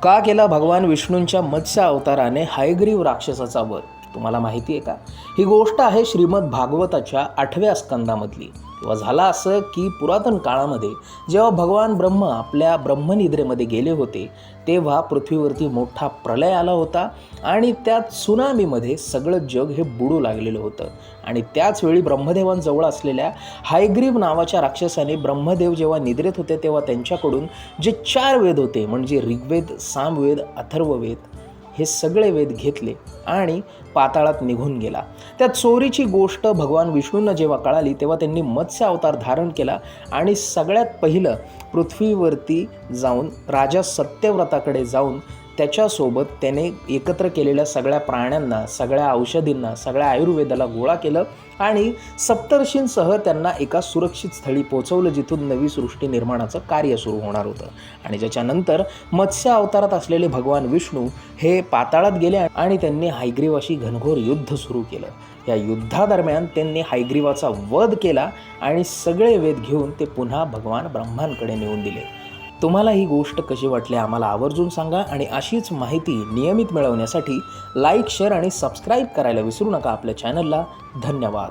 का केला भगवान विष्णूंच्या मत्स्य अवताराने हयग्रीव राक्षसाचा वध? तुम्हाला माहिती आहे का? ही गोष्ट आहे श्रीमद भागवताच्या 8व्या स्कंदामधली. तेव्हा झालं असं की पुरातन काळामध्ये जेव्हा भगवान ब्रह्म आपल्या ब्रह्मनिद्रेमध्ये गेले होते तेव्हा पृथ्वीवरती मोठा प्रलय आला होता आणि त्या त्सुनामीमध्ये सगळं जग हे बुडू लागलेलं होतं. आणि त्याच वेळी ब्रह्मदेवांजवळ असलेल्या हयग्रीव नावाच्या राक्षसाने ब्रह्मदेव जेव्हा निद्रेत होते तेव्हा त्यांच्याकडून जे 4 वेद होते म्हणजे ऋग्वेद, सामवेद, अथर्ववेद हे सगळे वेद घेतले आणि पाताळात निघून गेला. त्या चोरीची गोष्ट भगवान विष्णूंना जेव्हा कळाली तेव्हा त्यांनी मत्स्य अवतार धारण केला आणि सगळ्यात पहिलं पृथ्वीवरती जाऊन राजा सत्यव्रताकडे जाऊन त्याच्यासोबत त्याने एकत्र केलेल्या सगळ्या प्राण्यांना, सगळ्या औषधींना, सगळ्या आयुर्वेदाला गोळा केलं आणि सप्तर्षींसह त्यांना एका सुरक्षित स्थळी पोहोचवलं जिथून नवी सृष्टी निर्माणाचं कार्य सुरू होणार होतं. आणि ज्याच्यानंतर मत्स्य अवतारात असलेले भगवान विष्णू हे पाताळात गेले आणि त्यांनी हयग्रीवाशी घनघोर युद्ध सुरू केलं. या युद्धादरम्यान त्यांनी हयग्रीवाचा वध केला आणि सगळे वेद घेऊन ते पुन्हा भगवान ब्रह्मांकडे नेऊन दिले. तुम्हाला ही गोष्ट कशी वाटली आम्हाला आवर्जून सांगा आणि अशीच माहिती नियमित मिळवण्यासाठी लाईक, शेअर आणि सबस्क्राईब करायला विसरू नका आपल्या चॅनलला. धन्यवाद.